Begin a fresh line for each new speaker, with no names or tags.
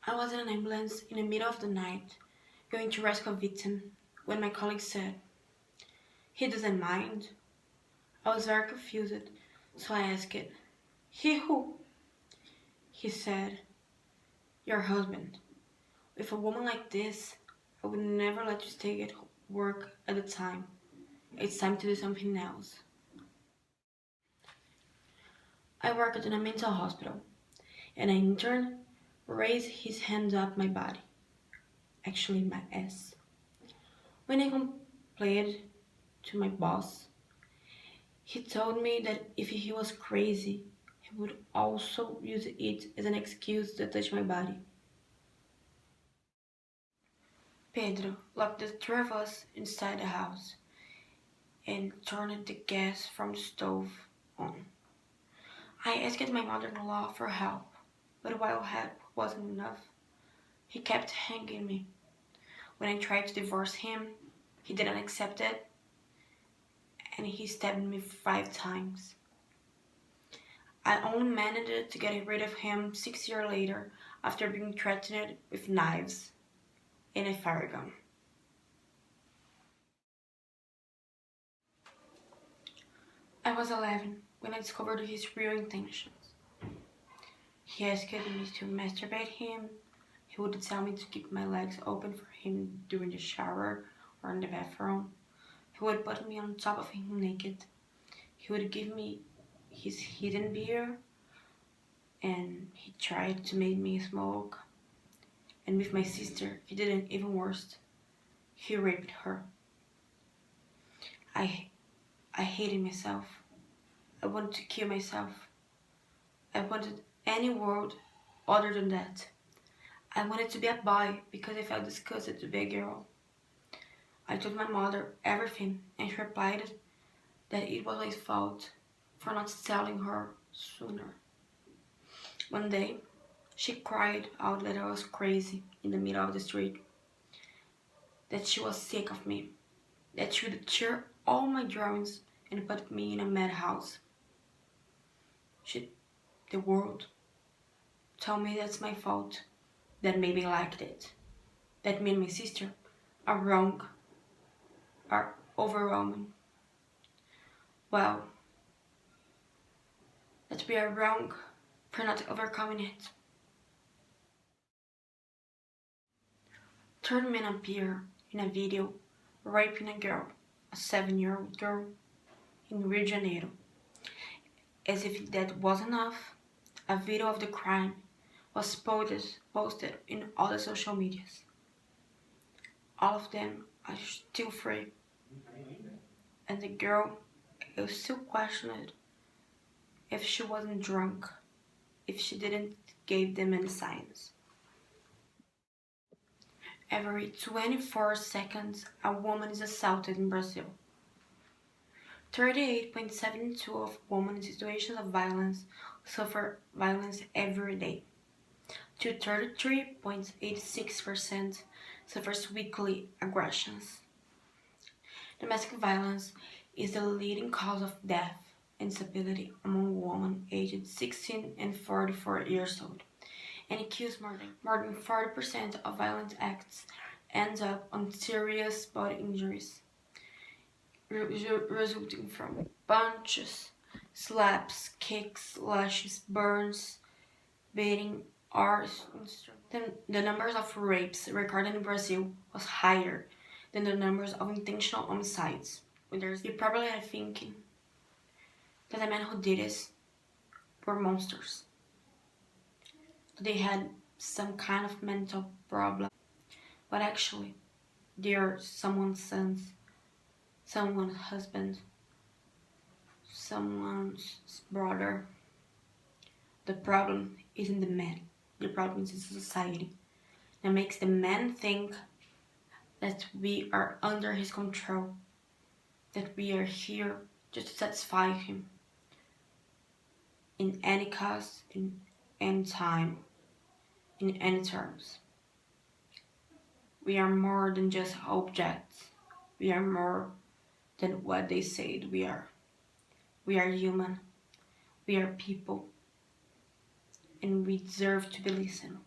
I was in an ambulance in the middle of the night, going to rescue a victim, when my colleague said, "He doesn't mind." I was very confused, so I asked, "He who?" He said, "Your husband. With a woman like this, I would never let you stay at work at the time. It's time to do something else." I worked in a mental hospital, and an intern raised his hand up my body, actually my ass. When I complained to my boss, he told me that if he was crazy, he would also use it as an excuse to touch my body. Pedro locked the three of us inside the house and turned the gas from the stove on. I asked my mother-in-law for help, but while help wasn't enough, he kept hanging me. When I tried to divorce him, he didn't accept it, and he stabbed me 5 times. I only managed to get rid of him 6 years later after being threatened with knives and a fire gun. I was 11 when I discovered his real intentions. He asked me to masturbate him. He would tell me to keep my legs open for him during the shower or in the bathroom. He would put me on top of him naked. He would give me his hidden beer, and he tried to make me smoke. And with my sister, he did it even worse. He raped her. I, I hated myself. I wanted to kill myself. I wanted any world other than that. I wanted to be a boy because I felt disgusted to be a girl. I told my mother everything, and she replied that it was my fault for not telling her sooner. One day, she cried out that I was crazy in the middle of the street, that she was sick of me, that she would tear all my drawings and put me in a madhouse. She, the world, told me that's my fault, that maybe I liked it, that me and my sister are wrong, are overwhelming. Well, that we are wrong for not overcoming it. Third men appear in a video raping a girl, a 7-year-old girl, in Rio de Janeiro. As if that was enough, a video of the crime was posted in all the social medias. All of them are still free, and the girl is still questioned if she wasn't drunk, if she didn't give them any signs. Every 24 seconds, a woman is assaulted in Brazil. 38.72 of women in situations of violence suffer violence every day. To 33.86% suffers weekly aggressions. Domestic violence is the leading cause of death and disability among women aged 16 and 44 years old, and it kills more than 40% of violent acts ends up on serious body injuries, resulting from punches, slaps, kicks, lashes, burns, beating, or then the numbers of rapes recorded in Brazil was higher than the numbers of intentional homicides. You probably are thinking that the men who did this were monsters. They had some kind of mental problem. But actually, they are someone's sons, someone's husband, someone's brother. The problem isn't the man. The problem is the society that makes the man think that we are under his control, that we are here just to satisfy him in any cost, in any time, in any terms. We are more than just objects. We are more than what they said we are. We are human. We are people. And we deserve to be listened.